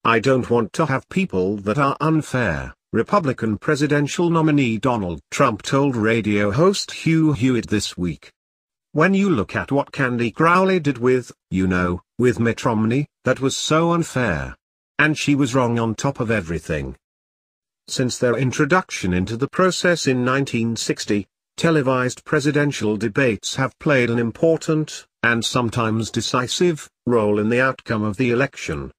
"I don't want to have people that are unfair," Republican presidential nominee Donald Trump told radio host Hugh Hewitt this week. "When you look at what Candy Crowley did with Mitt Romney, that was so unfair. And she was wrong on top of everything." Since their introduction into the process in 1960, televised presidential debates have played an important, and sometimes decisive, role in the outcome of the election.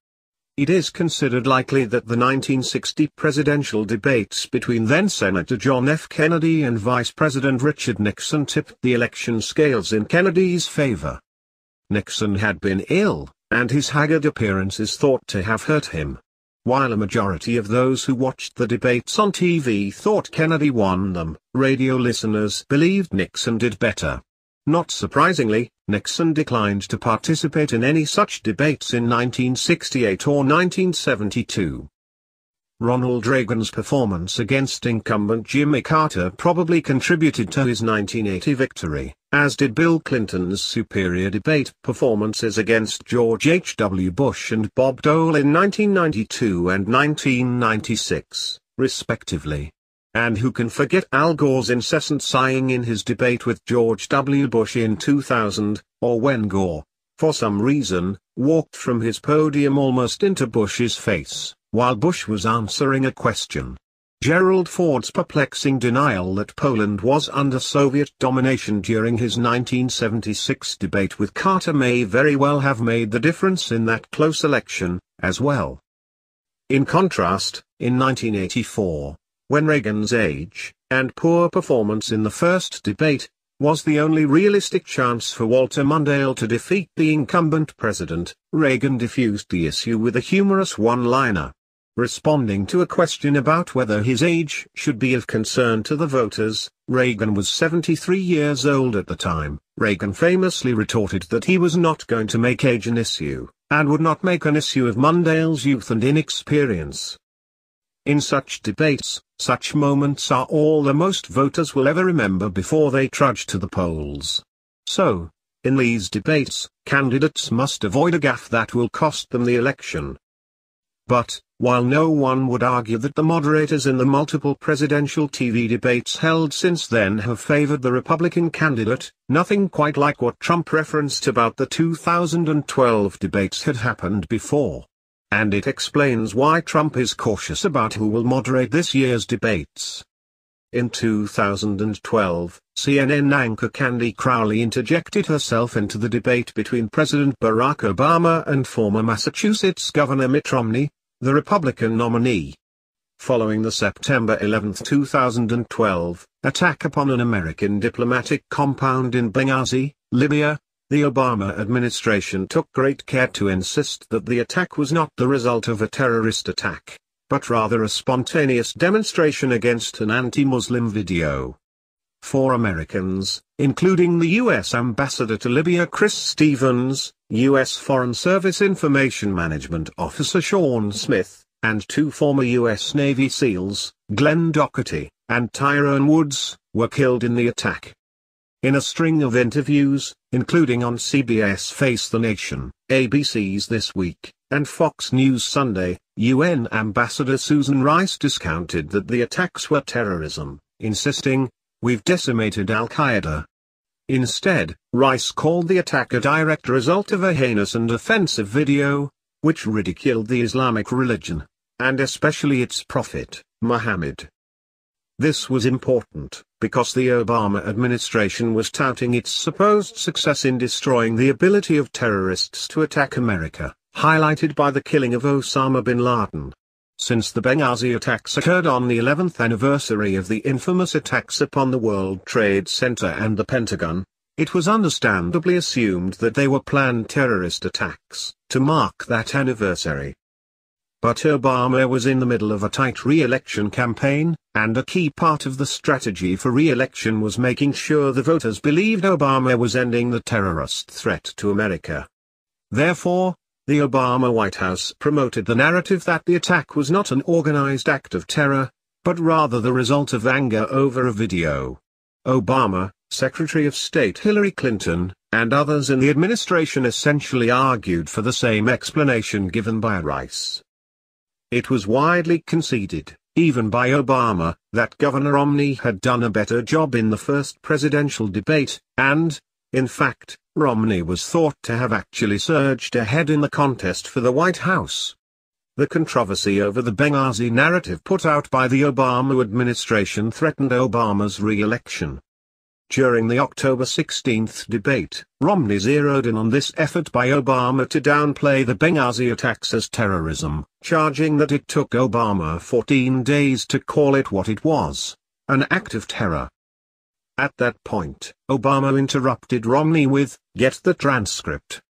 It is considered likely that the 1960 presidential debates between then-Senator John F. Kennedy and Vice President Richard Nixon tipped the election scales in Kennedy's favor. Nixon had been ill, and his haggard appearance is thought to have hurt him. While a majority of those who watched the debates on TV thought Kennedy won them, radio listeners believed Nixon did better. Not surprisingly, Nixon declined to participate in any such debates in 1968 or 1972. Ronald Reagan's performance against incumbent Jimmy Carter probably contributed to his 1980 victory, as did Bill Clinton's superior debate performances against George H.W. Bush and Bob Dole in 1992 and 1996, respectively. And who can forget Al Gore's incessant sighing in his debate with George W. Bush in 2000, or when Gore, for some reason, walked from his podium almost into Bush's face, while Bush was answering a question. Gerald Ford's perplexing denial that Poland was under Soviet domination during his 1976 debate with Carter may very well have made the difference in that close election, as well. In contrast, in 1984, when Reagan's age, and poor performance in the first debate, was the only realistic chance for Walter Mondale to defeat the incumbent president, Reagan diffused the issue with a humorous one-liner. Responding to a question about whether his age should be of concern to the voters, Reagan was 73 years old at the time. Reagan famously retorted that he was not going to make age an issue, and would not make an issue of Mondale's youth and inexperience. In such debates, such moments are all the most voters will ever remember before they trudge to the polls. So, in these debates, candidates must avoid a gaffe that will cost them the election. But, while no one would argue that the moderators in the multiple presidential TV debates held since then have favored the Republican candidate, nothing quite like what Trump referenced about the 2012 debates had happened before. And it explains why Trump is cautious about who will moderate this year's debates. In 2012, CNN anchor Candy Crowley interjected herself into the debate between President Barack Obama and former Massachusetts Governor Mitt Romney, the Republican nominee. Following the September 11, 2012, attack upon an American diplomatic compound in Benghazi, Libya, the Obama administration took great care to insist that the attack was not the result of a terrorist attack, but rather a spontaneous demonstration against an anti-Muslim video. 4 Americans, including the U.S. Ambassador to Libya Chris Stevens, U.S. Foreign Service Information Management Officer Sean Smith, and 2 former U.S. Navy SEALs, Glenn Doherty and Tyrone Woods, were killed in the attack. In a string of interviews, including on CBS Face the Nation, ABC's This Week, and Fox News Sunday, UN Ambassador Susan Rice discounted that the attacks were terrorism, insisting, "We've decimated al-Qaeda." Instead, Rice called the attack a direct result of a heinous and offensive video, which ridiculed the Islamic religion, and especially its prophet, Muhammad. This was important, because the Obama administration was touting its supposed success in destroying the ability of terrorists to attack America, highlighted by the killing of Osama bin Laden. Since the Benghazi attacks occurred on the 11th anniversary of the infamous attacks upon the World Trade Center and the Pentagon, it was understandably assumed that they were planned terrorist attacks, to mark that anniversary. But Obama was in the middle of a tight re-election campaign, and a key part of the strategy for re-election was making sure the voters believed Obama was ending the terrorist threat to America. Therefore, the Obama White House promoted the narrative that the attack was not an organized act of terror, but rather the result of anger over a video. Obama, Secretary of State Hillary Clinton, and others in the administration essentially argued for the same explanation given by Rice. It was widely conceded, even by Obama, that Governor Romney had done a better job in the first presidential debate, and, in fact, Romney was thought to have actually surged ahead in the contest for the White House. The controversy over the Benghazi narrative put out by the Obama administration threatened Obama's re-election. During the October 16 debate, Romney zeroed in on this effort by Obama to downplay the Benghazi attacks as terrorism, charging that it took Obama 14 days to call it what it was, an act of terror. At that point, Obama interrupted Romney with, "Get the transcript."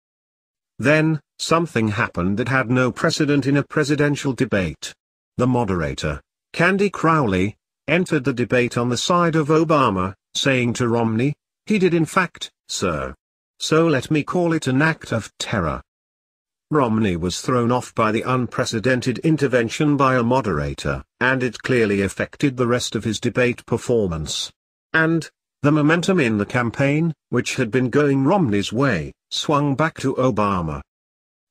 Then, something happened that had no precedent in a presidential debate. The moderator, Candy Crowley, entered the debate on the side of Obama, saying to Romney, "He did in fact, sir. So let me call it an act of terror." Romney was thrown off by the unprecedented intervention by a moderator, and it clearly affected the rest of his debate performance. And, the momentum in the campaign, which had been going Romney's way, swung back to Obama.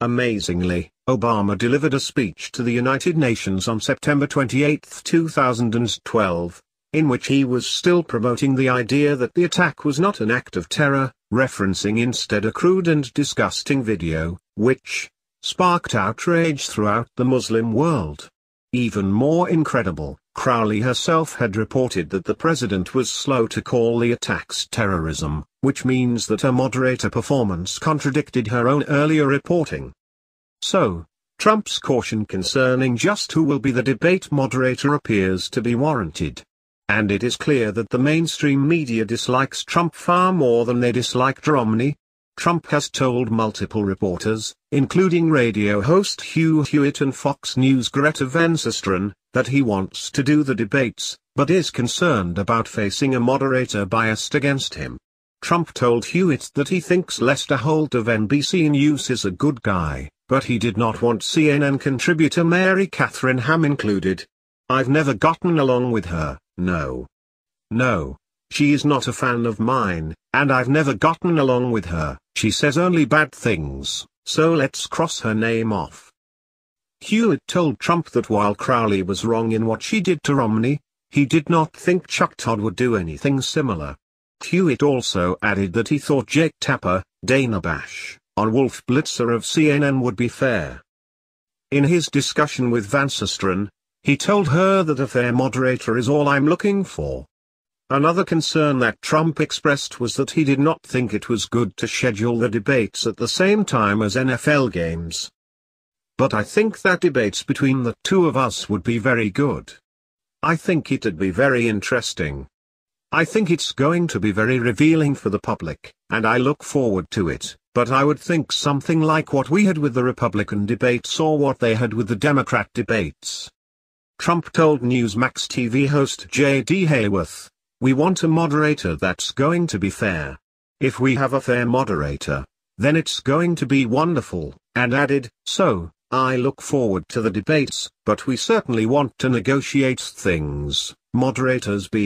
Amazingly, Obama delivered a speech to the United Nations on September 28, 2012, in which he was still promoting the idea that the attack was not an act of terror, referencing instead a crude and disgusting video, which sparked outrage throughout the Muslim world. Even more incredible, Crowley herself had reported that the president was slow to call the attacks terrorism, which means that her moderator performance contradicted her own earlier reporting. So, Trump's caution concerning just who will be the debate moderator appears to be warranted. And it is clear that the mainstream media dislikes Trump far more than they disliked Romney. Trump has told multiple reporters, including radio host Hugh Hewitt and Fox News' Greta Van Susteren, that he wants to do the debates, but is concerned about facing a moderator biased against him. Trump told Hewitt that he thinks Lester Holt of NBC News is a good guy, but he did not want CNN contributor Mary Catherine Ham included. "I've never gotten along with her, no. No. She is not a fan of mine, and I've never gotten along with her. She says only bad things, so let's cross her name off." Hewitt told Trump that while Crowley was wrong in what she did to Romney, he did not think Chuck Todd would do anything similar. Hewitt also added that he thought Jake Tapper, Dana Bash, or Wolf Blitzer of CNN would be fair. In his discussion with Van Susteren, he told her that a fair moderator is all I'm looking for. Another concern that Trump expressed was that he did not think it was good to schedule the debates at the same time as NFL games. "But I think that debates between the two of us would be very good. I think it'd be very interesting. I think it's going to be very revealing for the public, and I look forward to it, but I would think something like what we had with the Republican debates or what they had with the Democrat debates." Trump told Newsmax TV host J.D. Hayworth, "We want a moderator that's going to be fair. If we have a fair moderator, then it's going to be wonderful," and added, "So, I look forward to the debates, but we certainly want to negotiate things, moderators being